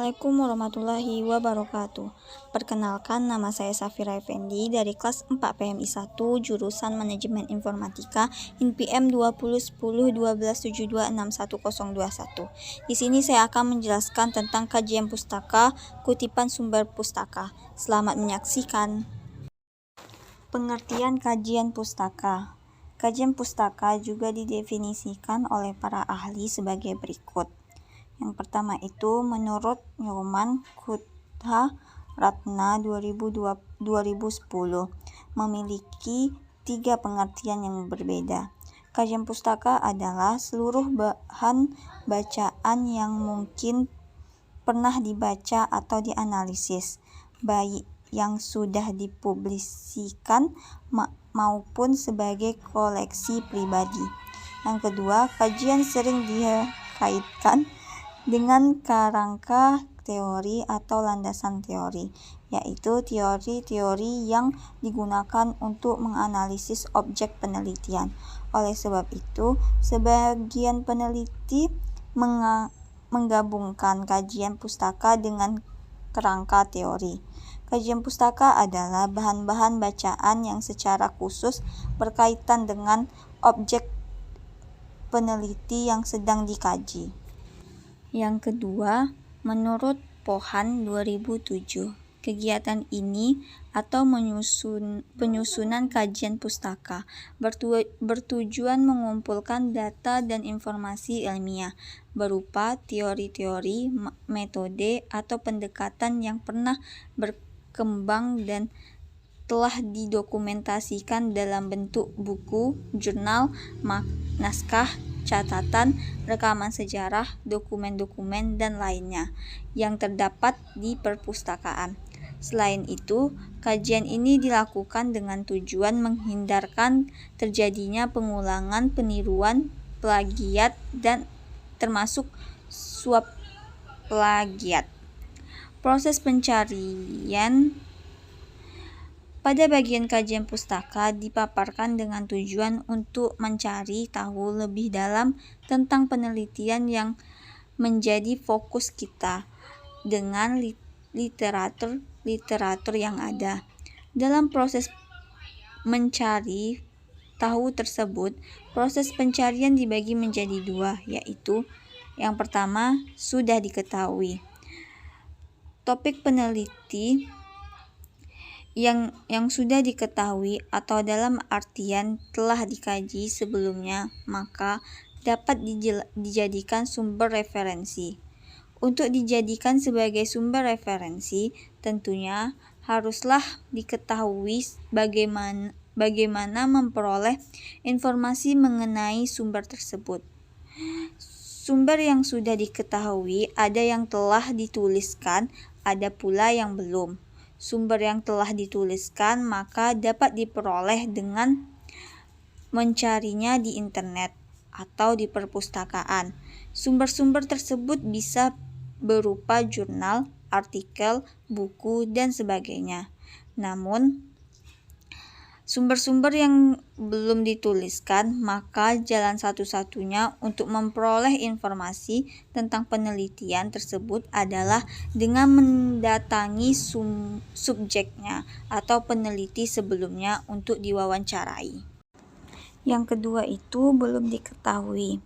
Assalamualaikum warahmatullahi wabarakatuh. Perkenalkan, nama saya Safira Effendi dari kelas 4 PMI 1 jurusan Manajemen Informatika INPM 201012726121. Di sini saya akan menjelaskan tentang kajian pustaka, kutipan sumber pustaka. Selamat menyaksikan. Pengertian kajian pustaka. Kajian pustaka juga didefinisikan oleh para ahli sebagai berikut. Yang pertama itu menurut Nyoman Kutha Ratna 2010 memiliki 3 pengertian yang berbeda. Kajian pustaka adalah seluruh bahan bacaan yang mungkin pernah dibaca atau dianalisis, baik yang sudah dipublikasikan maupun sebagai koleksi pribadi. Yang kedua, kajian sering dikaitkan dengan kerangka teori atau landasan teori, yaitu teori-teori yang digunakan untuk menganalisis objek penelitian. Oleh sebab itu, sebagian peneliti menggabungkan kajian pustaka dengan kerangka teori. Kajian pustaka adalah bahan-bahan bacaan yang secara khusus berkaitan dengan objek peneliti yang sedang dikaji. Yang kedua, menurut Pohan 2007, kegiatan ini atau penyusunan kajian pustaka bertujuan mengumpulkan data dan informasi ilmiah berupa teori-teori, metode, atau pendekatan yang pernah berkembang dan telah didokumentasikan dalam bentuk buku, jurnal, naskah, catatan, rekaman sejarah, dokumen-dokumen, dan lainnya yang terdapat di perpustakaan. Selain itu, kajian ini dilakukan dengan tujuan menghindarkan terjadinya pengulangan, peniruan, plagiat, dan termasuk suap plagiat. Proses pencarian pada bagian kajian pustaka dipaparkan dengan tujuan untuk mencari tahu lebih dalam tentang penelitian yang menjadi fokus kita dengan literatur yang ada. Dalam proses mencari tahu tersebut, proses pencarian dibagi menjadi 2, yaitu yang pertama, sudah diketahui. Topik peneliti yang sudah diketahui atau dalam artian telah dikaji sebelumnya, maka dapat dijadikan sumber referensi. Untuk dijadikan sebagai sumber referensi, tentunya haruslah diketahui bagaimana memperoleh informasi mengenai sumber tersebut. Sumber yang sudah diketahui ada yang telah dituliskan, ada pula yang belum. Sumber yang telah dituliskan maka dapat diperoleh dengan mencarinya di internet atau di perpustakaan. Sumber-sumber tersebut bisa berupa jurnal, artikel, buku, dan sebagainya. Namun, sumber-sumber yang belum dituliskan, maka jalan satu-satunya untuk memperoleh informasi tentang penelitian tersebut adalah dengan mendatangi subjeknya atau peneliti sebelumnya untuk diwawancarai. Yang kedua itu belum diketahui.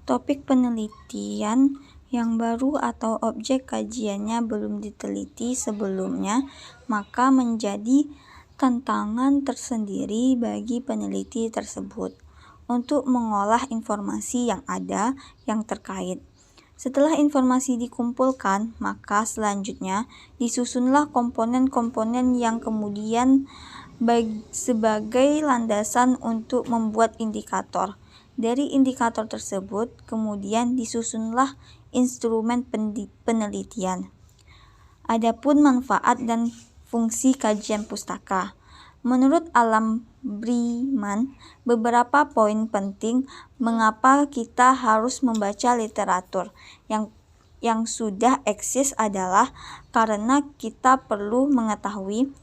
Topik penelitian yang baru atau objek kajiannya belum diteliti sebelumnya, maka menjadi tantangan tersendiri bagi peneliti tersebut untuk mengolah informasi yang ada yang terkait. Setelah informasi dikumpulkan, maka selanjutnya disusunlah komponen-komponen yang kemudian sebagai landasan untuk membuat indikator. Dari indikator tersebut, kemudian disusunlah instrumen penelitian. Adapun manfaat dan fungsi kajian pustaka. Menurut Alam Briman, beberapa poin penting mengapa kita harus membaca literatur yang sudah eksis adalah karena kita perlu mengetahui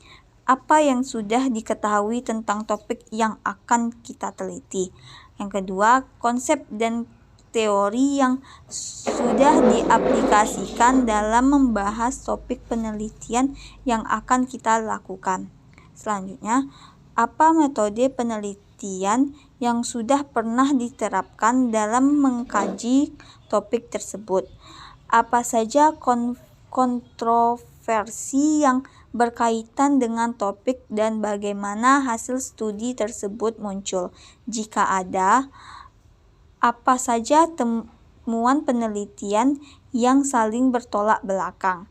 apa yang sudah diketahui tentang topik yang akan kita teliti. Yang kedua, konsep dan teori yang sudah diaplikasikan dalam membahas topik penelitian yang akan kita lakukan. Selanjutnya, apa metode penelitian yang sudah pernah diterapkan dalam mengkaji topik tersebut? Apa saja kontroversi yang berkaitan dengan topik dan bagaimana hasil studi tersebut muncul? Jika ada, apa saja temuan penelitian yang saling bertolak belakang?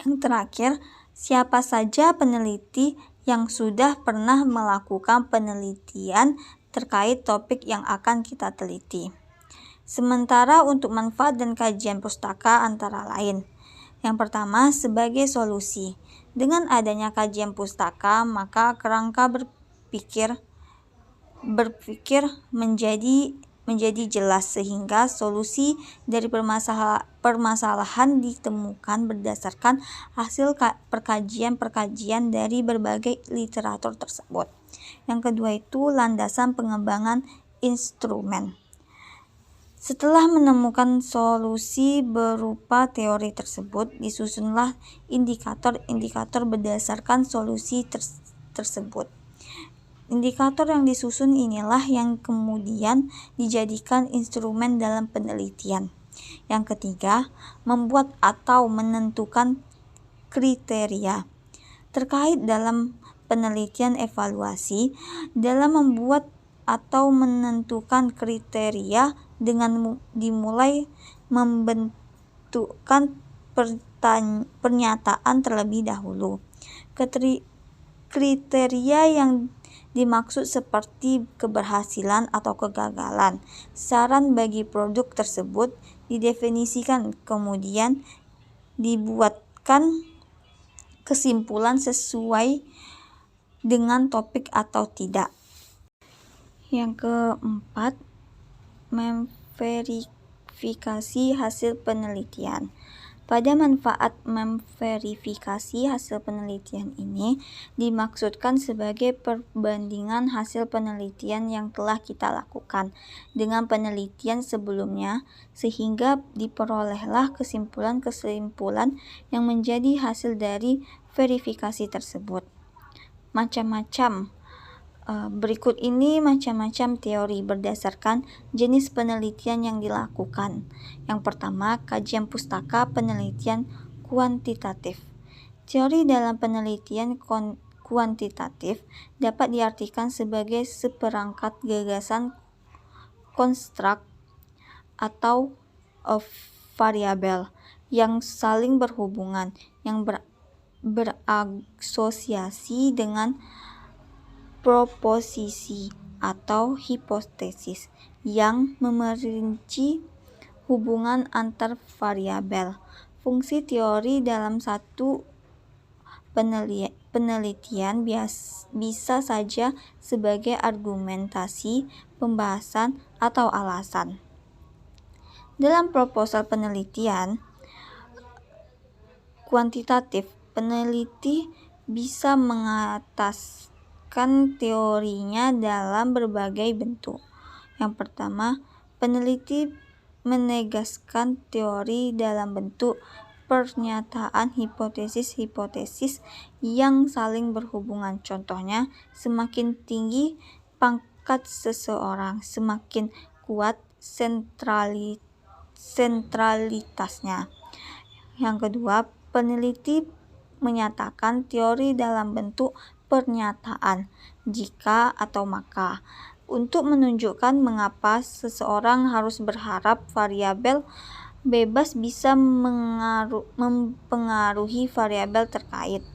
Yang terakhir, siapa saja peneliti yang sudah pernah melakukan penelitian terkait topik yang akan kita teliti? Sementara untuk manfaat dan kajian pustaka antara lain. Yang pertama, sebagai solusi. Dengan adanya kajian pustaka, maka kerangka berpikir menjadi jelas sehingga solusi dari permasalahan ditemukan berdasarkan hasil perkajian dari berbagai literatur tersebut. Yang kedua itu landasan pengembangan instrumen. Setelah menemukan solusi berupa teori tersebut, disusunlah indikator-indikator berdasarkan solusi tersebut. Indikator yang disusun inilah yang kemudian dijadikan instrumen dalam penelitian. Yang ketiga, membuat atau menentukan kriteria. Terkait dalam penelitian evaluasi, dalam membuat atau menentukan kriteria dengan dimulai membentukkan pernyataan terlebih dahulu. Kriteria yang dimaksud seperti keberhasilan atau kegagalan, saran bagi produk tersebut didefinisikan, kemudian dibuatkan kesimpulan sesuai dengan topik atau tidak. Yang keempat, memverifikasi hasil penelitian. Pada manfaat memverifikasi hasil penelitian ini dimaksudkan sebagai perbandingan hasil penelitian yang telah kita lakukan dengan penelitian sebelumnya sehingga diperolehlah kesimpulan-kesimpulan yang menjadi hasil dari verifikasi tersebut. Berikut ini macam-macam teori berdasarkan jenis penelitian yang dilakukan. Yang pertama, kajian pustaka penelitian kuantitatif. Teori dalam penelitian kuantitatif dapat diartikan sebagai seperangkat gagasan konstruk atau variabel yang saling berhubungan, yang berasosiasi dengan proposisi atau hipotesis yang memerinci hubungan antar variabel. Fungsi teori dalam satu penelitian bisa saja sebagai argumentasi, pembahasan, atau alasan. Dalam proposal penelitian kuantitatif, peneliti bisa mengataskan teorinya dalam berbagai bentuk. Yang pertama, peneliti menegaskan teori dalam bentuk pernyataan hipotesis-hipotesis yang saling berhubungan. Contohnya, semakin tinggi pangkat seseorang, semakin kuat sentralitasnya. Yang kedua, peneliti menyatakan teori dalam bentuk pernyataan jika atau maka untuk menunjukkan mengapa seseorang harus berharap variabel bebas bisa mempengaruhi variabel terkait.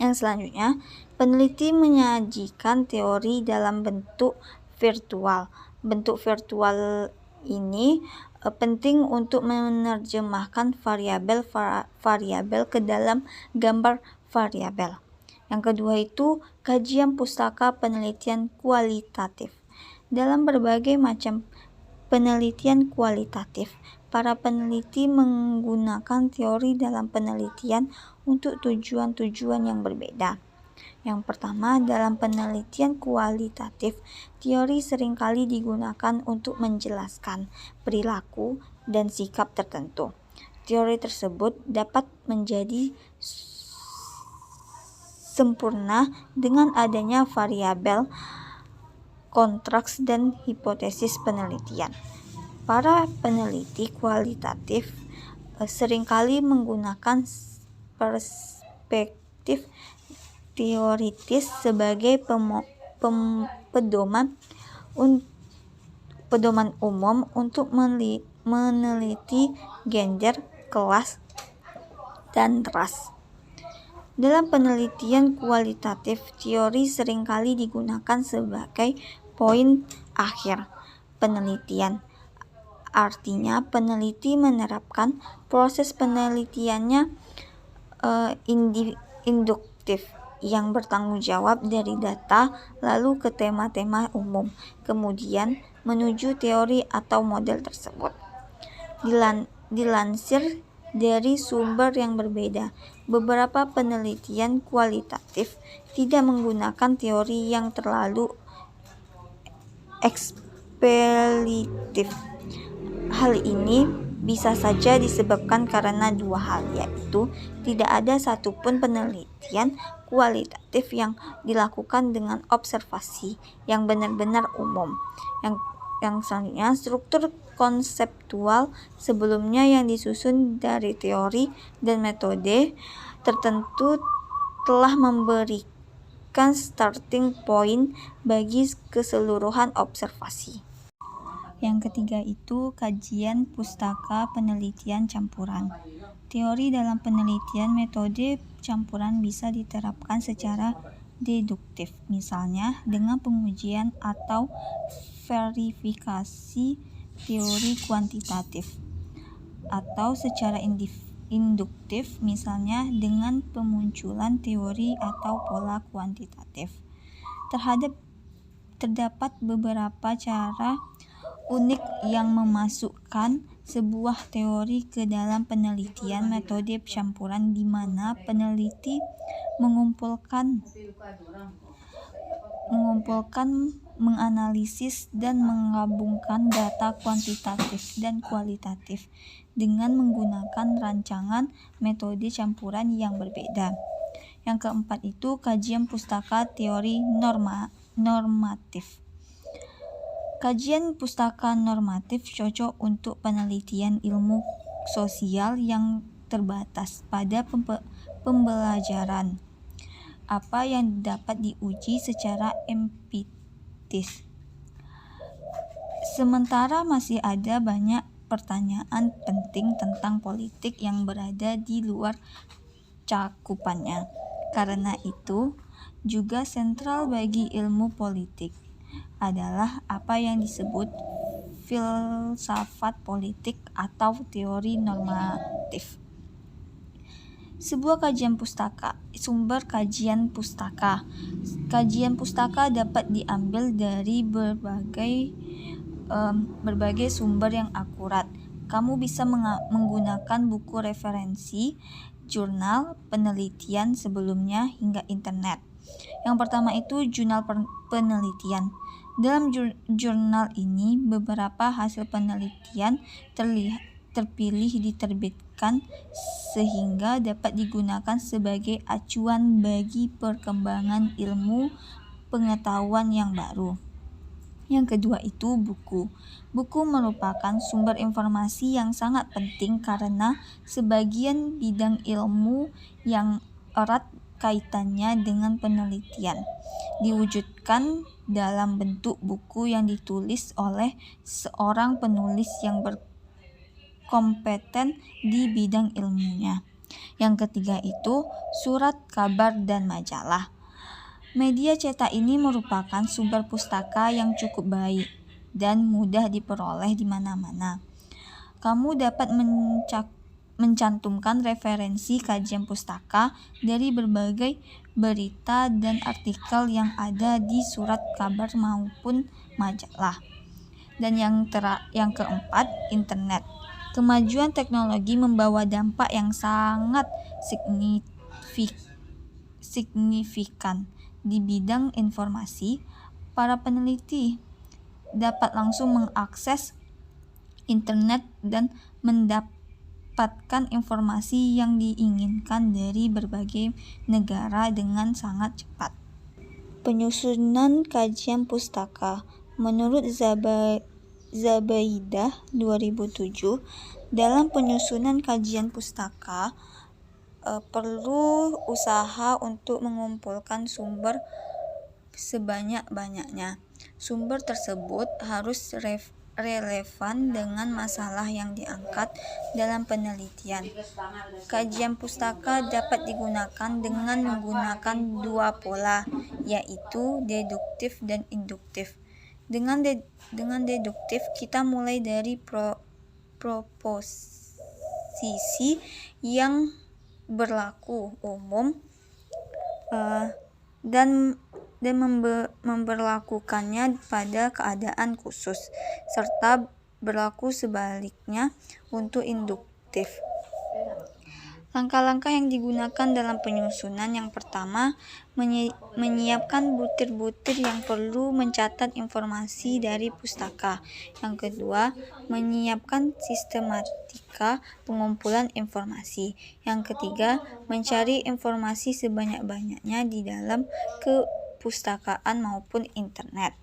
Yang selanjutnya, peneliti menyajikan teori dalam bentuk virtual. Bentuk virtual ini penting untuk menerjemahkan variabel ke dalam gambar variabel. Yang kedua itu kajian pustaka penelitian kualitatif. Dalam berbagai macam penelitian kualitatif, para peneliti menggunakan teori dalam penelitian untuk tujuan-tujuan yang berbeda. Yang pertama, dalam penelitian kualitatif, teori seringkali digunakan untuk menjelaskan perilaku dan sikap tertentu. Teori tersebut dapat menjadi sempurna dengan adanya variabel, kontras, dan hipotesis penelitian. Para peneliti kualitatif seringkali menggunakan perspektif teoritis sebagai pedoman umum untuk meneliti gender, kelas, dan ras. Dalam penelitian kualitatif, teori seringkali digunakan sebagai poin akhir penelitian. Artinya, peneliti menerapkan proses penelitiannya induktif yang bertanggung jawab dari data lalu ke tema-tema umum, kemudian menuju teori atau model tersebut. Dilansir dari sumber yang berbeda, beberapa penelitian kualitatif tidak menggunakan teori yang terlalu eksplisit. Hal ini bisa saja disebabkan karena dua hal, yaitu tidak ada satupun penelitian kualitatif yang dilakukan dengan observasi yang benar-benar umum. Yang selanjutnya, struktur konseptual sebelumnya yang disusun dari teori dan metode tertentu telah memberikan starting point bagi keseluruhan observasi. Yang ketiga itu kajian pustaka penelitian campuran. Teori dalam penelitian metode campuran bisa diterapkan secara deduktif, misalnya dengan pengujian atau verifikasi teori kuantitatif, atau secara induktif, misalnya dengan pemunculan teori atau pola kuantitatif. Terdapat beberapa cara unik yang memasukkan sebuah teori ke dalam penelitian metode campuran, di mana peneliti mengumpulkan, menganalisis, dan menggabungkan data kuantitatif dan kualitatif dengan menggunakan rancangan metode campuran yang berbeda. Yang keempat itu kajian pustaka teori normatif. Kajian pustaka normatif cocok untuk penelitian ilmu sosial yang terbatas pada pembelajaran, apa yang dapat diuji secara empiris. Sementara masih ada banyak pertanyaan penting tentang politik yang berada di luar cakupannya. Karena itu, juga sentral bagi ilmu politik adalah apa yang disebut filsafat politik atau teori normatif. Sebuah kajian pustaka. Sumber kajian pustaka. Kajian pustaka dapat diambil dari berbagai sumber yang akurat. Kamu bisa menggunakan buku referensi, jurnal penelitian sebelumnya, hingga internet. Yang pertama itu jurnal penelitian. Dalam jurnal ini, beberapa hasil penelitian terpilih diterbitkan sehingga dapat digunakan sebagai acuan bagi perkembangan ilmu pengetahuan yang baru. Yang kedua itu buku. Buku merupakan sumber informasi yang sangat penting karena sebagian bidang ilmu yang erat kaitannya dengan penelitian diwujudkan dalam bentuk buku yang ditulis oleh seorang penulis yang berkompeten di bidang ilmunya. Yang ketiga itu surat kabar dan majalah. Media cetak ini merupakan sumber pustaka yang cukup baik dan mudah diperoleh di mana-mana. Kamu dapat mencantumkan referensi kajian pustaka dari berbagai berita dan artikel yang ada di surat kabar maupun majalah. Dan yang keempat, internet. Kemajuan teknologi membawa dampak yang sangat signifikan di bidang informasi. Para peneliti dapat langsung mengakses internet dan mendapatkan informasi yang diinginkan dari berbagai negara dengan sangat cepat. Penyusunan kajian pustaka. Menurut Zabaidah 2007, dalam penyusunan kajian pustaka perlu usaha untuk mengumpulkan sumber sebanyak-banyaknya. Sumber tersebut harus relevan dengan masalah yang diangkat dalam penelitian. Kajian pustaka dapat digunakan dengan menggunakan dua pola, yaitu deduktif dan induktif. Dengan deduktif, kita mulai dari proposisi yang berlaku umum dan memberlakukannya pada keadaan khusus, serta berlaku sebaliknya untuk induktif. Langkah-langkah yang digunakan dalam penyusunan: yang pertama, menyiapkan butir-butir yang perlu mencatat informasi dari pustaka. Yang kedua, menyiapkan sistematika pengumpulan informasi. Yang ketiga, mencari informasi sebanyak-banyaknya di dalam kepustakaan maupun internet.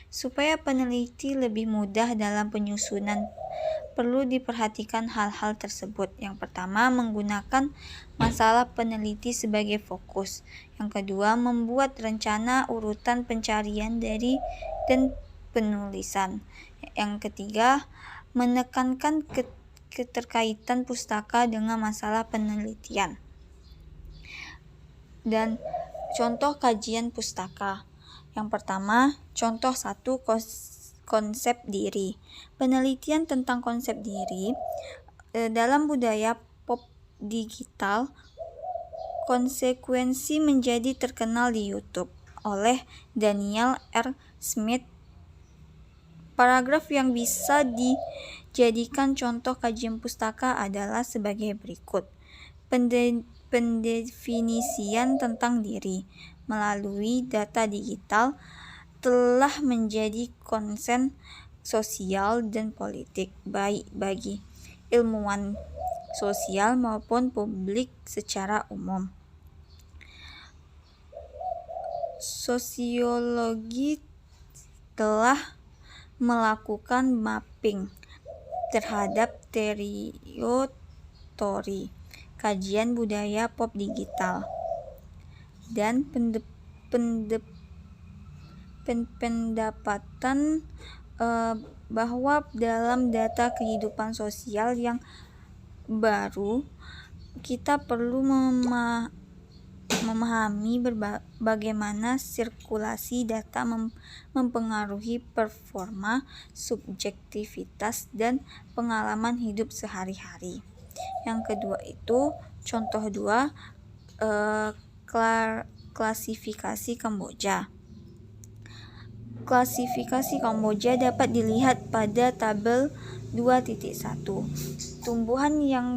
Supaya peneliti lebih mudah dalam penyusunan, perlu diperhatikan hal-hal tersebut. Yang pertama, menggunakan masalah peneliti sebagai fokus. Yang kedua, membuat rencana urutan pencarian dan penulisan. Yang ketiga, menekankan keterkaitan pustaka dengan masalah penelitian. Dan contoh kajian pustaka. Yang pertama, contoh 1, konsep diri. Penelitian tentang konsep diri dalam budaya pop digital. Konsekuensi menjadi terkenal di YouTube oleh Daniel R. Smith. Paragraf yang bisa dijadikan contoh kajian pustaka adalah sebagai berikut. Pendefinisian tentang diri melalui data digital telah menjadi konsen sosial dan politik, baik bagi ilmuwan sosial maupun publik secara umum. Sosiologi telah melakukan mapping terhadap teori kajian budaya pop digital dan pendapatan bahwa dalam data kehidupan sosial yang baru, kita perlu memahami bagaimana sirkulasi data mempengaruhi performa, subjektivitas, dan pengalaman hidup sehari-hari. Yang kedua itu, contoh 2, klasifikasi Kamboja. Klasifikasi Kamboja dapat dilihat pada tabel 2.1. Tumbuhan yang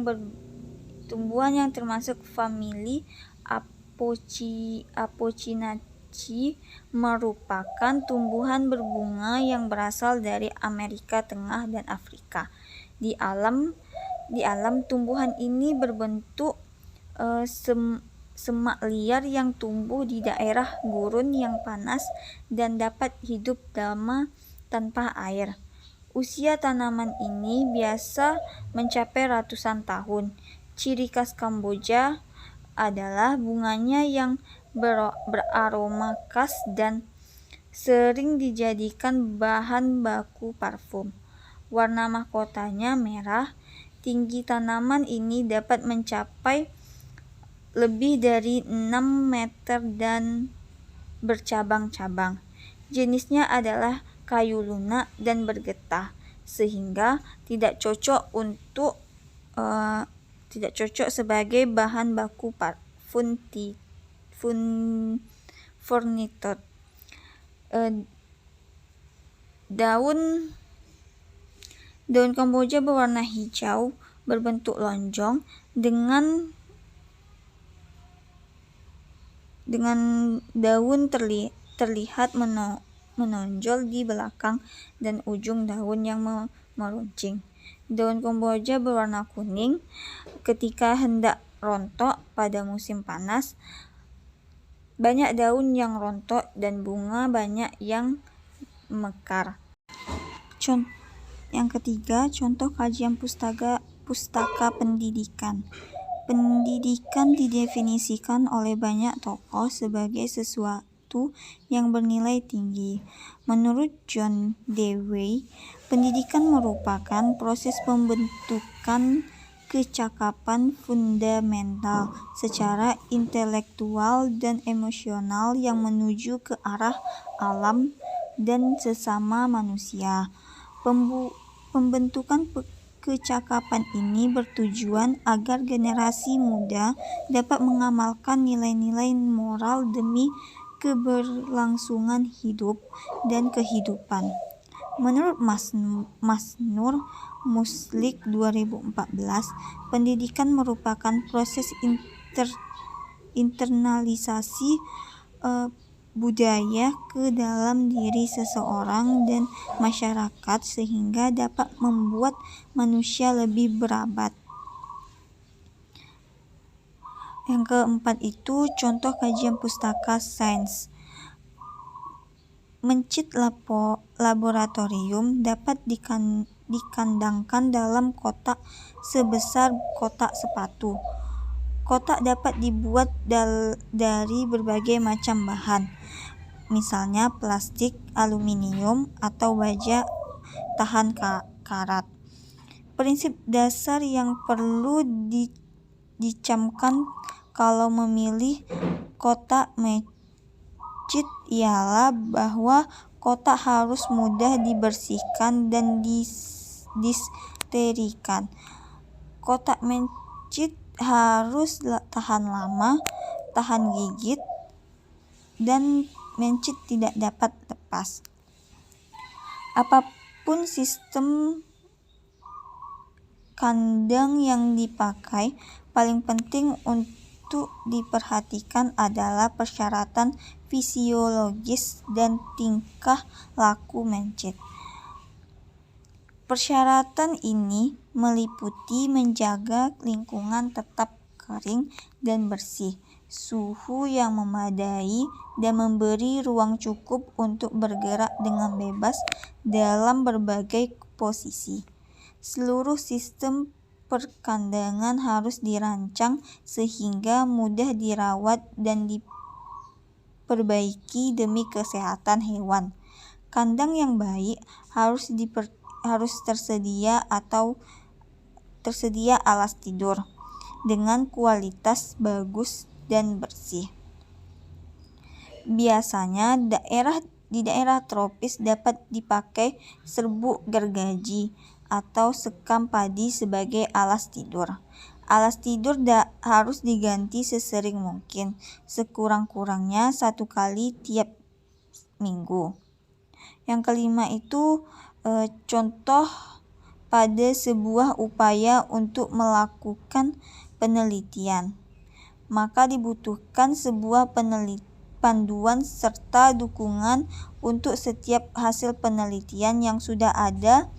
termasuk famili Apocynaceae merupakan tumbuhan berbunga yang berasal dari Amerika Tengah dan Afrika. Di alam, tumbuhan ini berbentuk semak liar yang tumbuh di daerah gurun yang panas dan dapat hidup lama tanpa air. Usia tanaman ini biasa mencapai ratusan tahun. Ciri khas Kamboja adalah bunganya yang beraroma khas dan sering dijadikan bahan baku parfum. Warna mahkotanya merah. Tinggi tanaman ini dapat mencapai lebih dari 6 meter dan bercabang-cabang. Jenisnya adalah kayu lunak dan bergetah, sehingga tidak cocok sebagai bahan baku furnitur. Daun Kamboja berwarna hijau, berbentuk lonjong dengan daun terlihat menonjol di belakang dan ujung daun yang meruncing. Daun kemboja berwarna kuning ketika hendak rontok pada musim panas. Banyak daun yang rontok dan bunga banyak yang mekar. Yang ketiga, contoh kajian pustaka pendidikan. Pendidikan didefinisikan oleh banyak tokoh sebagai sesuatu yang bernilai tinggi. Menurut John Dewey, pendidikan merupakan proses pembentukan kecakapan fundamental secara intelektual dan emosional yang menuju ke arah alam dan sesama manusia. Pembentukan kecakapan ini bertujuan agar generasi muda dapat mengamalkan nilai-nilai moral demi keberlangsungan hidup dan kehidupan. Menurut Masnur Muslik 2014, pendidikan merupakan proses internalisasi budaya ke dalam diri seseorang dan masyarakat sehingga dapat membuat manusia lebih berabad. Yang keempat itu contoh kajian pustaka sains. Mencit laboratorium dapat dikandangkan dalam kotak sebesar kotak sepatu. Kotak dapat dibuat dari berbagai macam bahan, misalnya plastik, aluminium, atau baja tahan karat. Prinsip dasar yang perlu dicamkan kalau memilih kotak mencit ialah bahwa kotak harus mudah dibersihkan dan disterikan. Kotak mencit harus tahan lama, tahan gigit, dan mencit tidak dapat lepas. Apapun sistem kandang yang dipakai, paling penting untuk diperhatikan adalah persyaratan fisiologis dan tingkah laku mencit. Persyaratan ini meliputi menjaga lingkungan tetap kering dan bersih, suhu yang memadai, dan memberi ruang cukup untuk bergerak dengan bebas dalam berbagai posisi. Seluruh sistem perkandangan harus dirancang sehingga mudah dirawat dan diperbaiki demi kesehatan hewan. Kandang yang baik harus tersedia alas tidur dengan kualitas bagus dan bersih. Biasanya di daerah tropis dapat dipakai serbuk gergaji atau sekam padi sebagai alas tidur. Alas tidur harus diganti sesering mungkin, sekurang-kurangnya 1 kali tiap minggu. Yang kelima itu contoh pada sebuah upaya untuk melakukan penelitian. Maka dibutuhkan sebuah panduan serta dukungan untuk setiap hasil penelitian yang sudah ada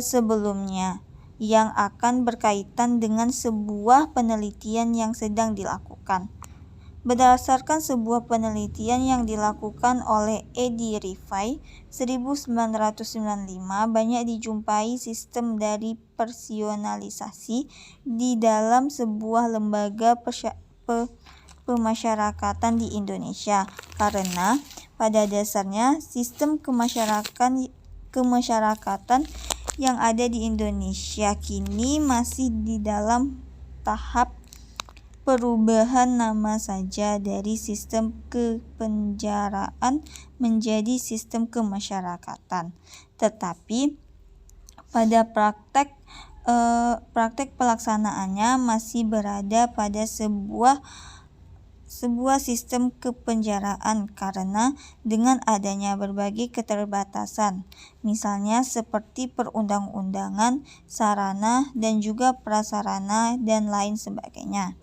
sebelumnya, yang akan berkaitan dengan sebuah penelitian yang sedang dilakukan. Berdasarkan sebuah penelitian yang dilakukan oleh Eddie Rifai 1995, banyak dijumpai sistem dari personalisasi di dalam sebuah lembaga pemasyarakatan di Indonesia, karena pada dasarnya sistem kemasyarakatan yang ada di Indonesia kini masih di dalam tahap perubahan nama saja dari sistem kepenjaraan menjadi sistem kemasyarakatan. Tetapi pada praktek pelaksanaannya masih berada pada sebuah sistem kepenjaraan karena dengan adanya berbagai keterbatasan, misalnya seperti perundang-undangan, sarana dan juga prasarana dan lain sebagainya.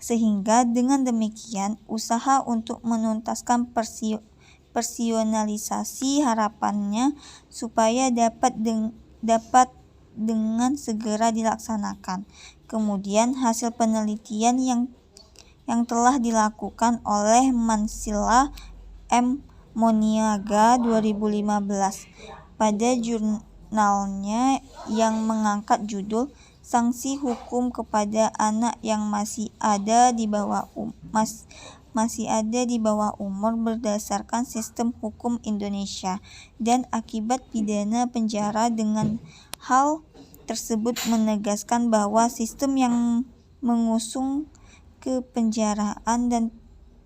Sehingga dengan demikian usaha untuk menuntaskan personalisasi harapannya supaya dapat dengan segera dilaksanakan. Kemudian hasil penelitian yang telah dilakukan oleh Mansilla M. Moniaga 2015 pada jurnalnya yang mengangkat judul Sanksi Hukum kepada Anak yang masih ada di bawah umur berdasarkan sistem hukum Indonesia dan akibat pidana penjara. Dengan hal tersebut menegaskan bahwa sistem yang mengusung kepenjaraan dan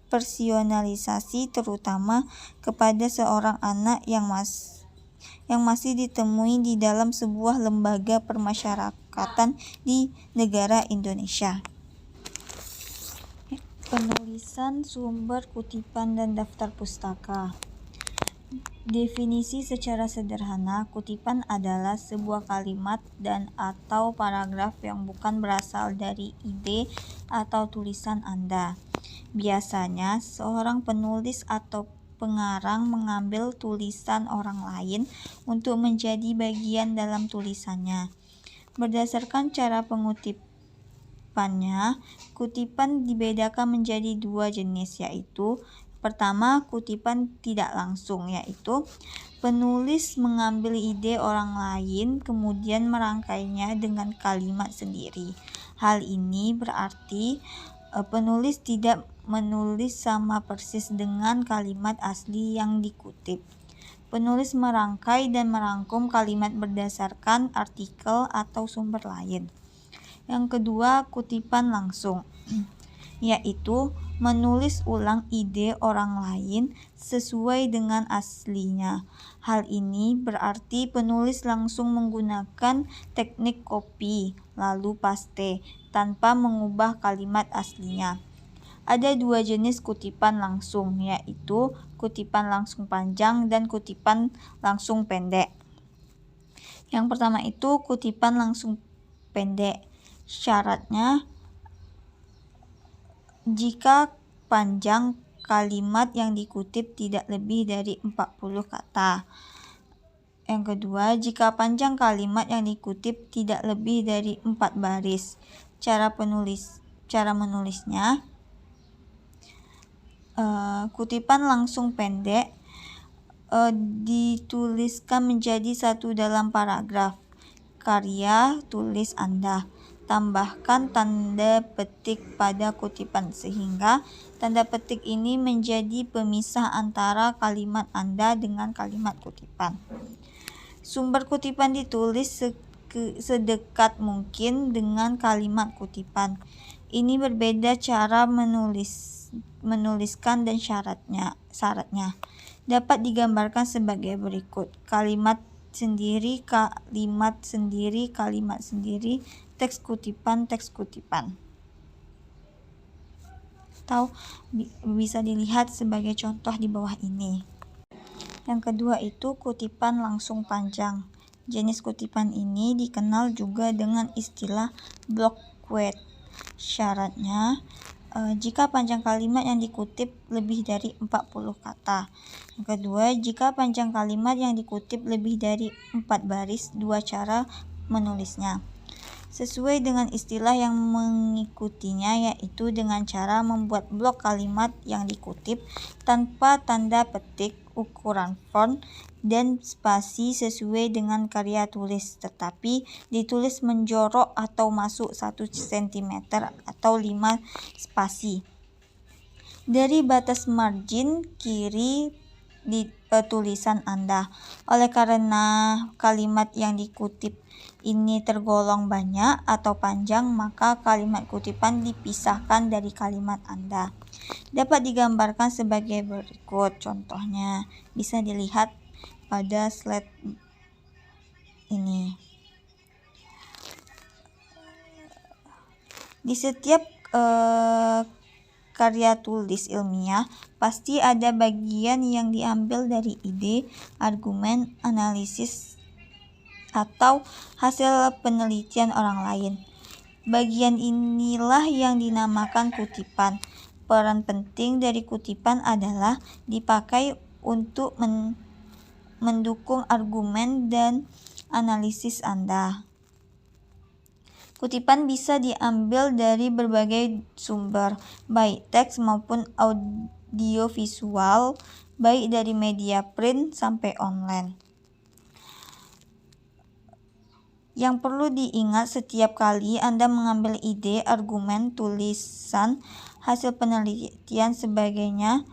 personalisasi terutama kepada seorang anak yang masih ditemui di dalam sebuah lembaga permasyarakatan di negara Indonesia. Penulisan sumber kutipan dan daftar pustaka. Definisi secara sederhana, kutipan adalah sebuah kalimat dan atau paragraf yang bukan berasal dari ide atau tulisan Anda. Biasanya, seorang penulis atau pengarang mengambil tulisan orang lain untuk menjadi bagian dalam tulisannya. Berdasarkan cara pengutipannya, kutipan dibedakan menjadi dua jenis, yaitu pertama, kutipan tidak langsung, yaitu penulis mengambil ide orang lain kemudian merangkainya dengan kalimat sendiri. Hal ini berarti penulis tidak menulis sama persis dengan kalimat asli yang dikutip. Penulis merangkai dan merangkum kalimat berdasarkan artikel atau sumber lain. Yang kedua, kutipan langsung, yaitu menulis ulang ide orang lain sesuai dengan aslinya. Hal ini berarti penulis langsung menggunakan teknik copy lalu paste tanpa mengubah kalimat aslinya. Ada dua jenis kutipan langsung, yaitu kutipan langsung panjang dan kutipan langsung pendek. Yang pertama itu kutipan langsung pendek. Syaratnya, jika panjang kalimat yang dikutip tidak lebih dari 40 kata. Yang kedua, jika panjang kalimat yang dikutip tidak lebih dari 4 baris. Cara menulisnya, kutipan langsung pendek dituliskan menjadi satu dalam paragraf. Karya tulis Anda. Tambahkan tanda petik pada kutipan sehingga tanda petik ini menjadi pemisah antara kalimat Anda dengan kalimat kutipan. Sumber kutipan ditulis sedekat mungkin dengan kalimat kutipan. Ini berbeda cara menuliskan dan syaratnya dapat digambarkan sebagai berikut: kalimat sendiri, teks kutipan, atau bisa dilihat sebagai contoh di bawah ini. Yang kedua itu kutipan langsung panjang. Jenis kutipan ini dikenal juga dengan istilah block quote. Syaratnya, jika panjang kalimat yang dikutip lebih dari 40 kata. Yang kedua, jika panjang kalimat yang dikutip lebih dari 4 baris. Dua cara menulisnya. Sesuai dengan istilah yang mengikutinya, yaitu dengan cara membuat blok kalimat yang dikutip tanpa tanda petik, ukuran font, dan spasi sesuai dengan karya tulis, tetapi ditulis menjorok atau masuk 1 cm atau 5 spasi dari batas margin kiri di tulisan Anda. Oleh karena kalimat yang dikutip ini tergolong banyak atau panjang, maka kalimat kutipan dipisahkan dari kalimat Anda. Dapat digambarkan sebagai berikut. Contohnya bisa dilihat pada slide ini. Di setiap karya tulis ilmiah pasti ada bagian yang diambil dari ide, argumen, analisis, atau hasil penelitian orang lain. Bagian inilah yang dinamakan kutipan. Peran penting dari kutipan adalah dipakai untuk mendukung argumen dan analisis Anda. Kutipan bisa diambil dari berbagai sumber, baik teks maupun audiovisual, baik dari media print sampai online. Yang perlu diingat setiap kali Anda mengambil ide, argumen, tulisan, hasil penelitian, sebagainya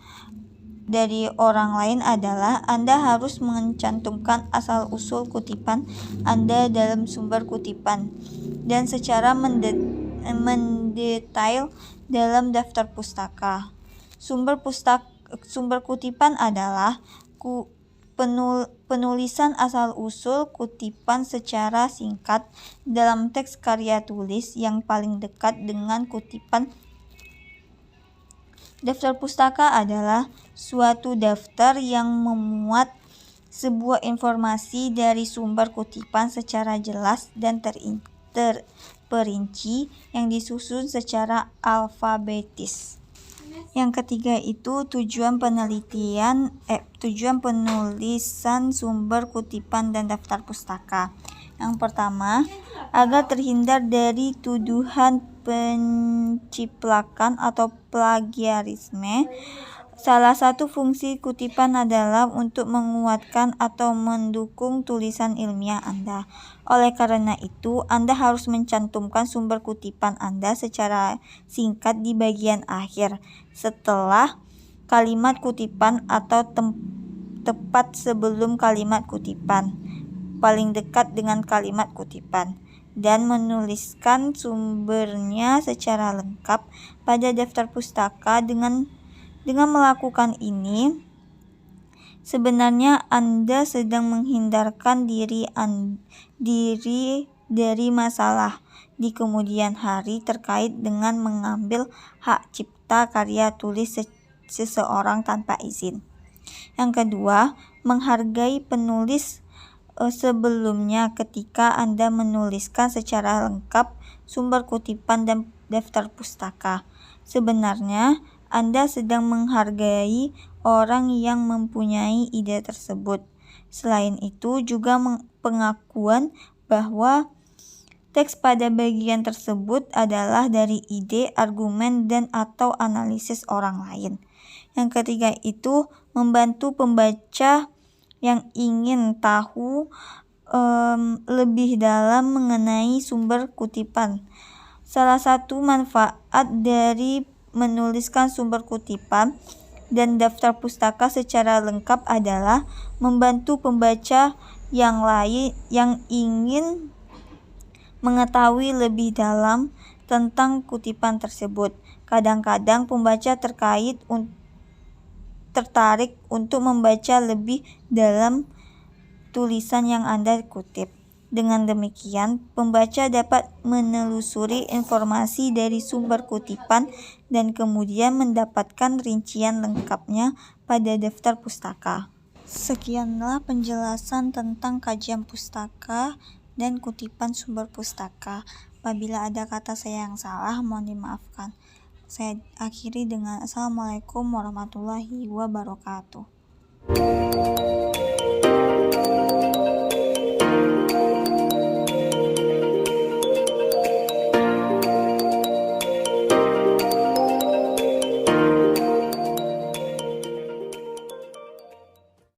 dari orang lain adalah Anda harus mencantumkan asal-usul kutipan Anda dalam sumber kutipan dan secara mendetail dalam daftar pustaka. Sumber kutipan adalah penulisan asal-usul kutipan secara singkat dalam teks karya tulis yang paling dekat dengan kutipan. Daftar pustaka adalah suatu daftar yang memuat sebuah informasi dari sumber kutipan secara jelas dan terperinci yang disusun secara alfabetis. Yang ketiga itu tujuan penulisan sumber kutipan dan daftar pustaka. Yang pertama, agar terhindar dari tuduhan penciplakan atau plagiarisme. Salah satu fungsi kutipan adalah untuk menguatkan atau mendukung tulisan ilmiah Anda. Oleh karena itu, Anda harus mencantumkan sumber kutipan Anda secara singkat di bagian akhir, setelah kalimat kutipan atau tepat sebelum kalimat kutipan, paling dekat dengan kalimat kutipan, dan menuliskan sumbernya secara lengkap pada daftar pustaka. Dengan melakukan ini, sebenarnya Anda sedang menghindarkan diri dari masalah di kemudian hari terkait dengan mengambil hak cipta karya tulis seseorang tanpa izin. Yang kedua, menghargai penulis sebelumnya. Ketika Anda menuliskan secara lengkap sumber kutipan dan daftar pustaka, sebenarnya Anda sedang menghargai orang yang mempunyai ide tersebut. Selain itu, juga pengakuan bahwa teks pada bagian tersebut adalah dari ide, argumen, dan atau analisis orang lain. Yang ketiga itu membantu pembaca yang ingin tahu lebih dalam mengenai sumber kutipan. Salah satu manfaat dari menuliskan sumber kutipan dan daftar pustaka secara lengkap adalah membantu pembaca yang lain yang ingin mengetahui lebih dalam tentang kutipan tersebut. Kadang-kadang pembaca tertarik untuk membaca lebih dalam tulisan yang Anda kutip. Dengan demikian, pembaca dapat menelusuri informasi dari sumber kutipan dan kemudian mendapatkan rincian lengkapnya pada daftar pustaka. Sekianlah penjelasan tentang kajian pustaka dan kutipan sumber pustaka. Apabila ada kata saya yang salah, mohon dimaafkan. Saya akhiri dengan Assalamualaikum warahmatullahi wabarakatuh.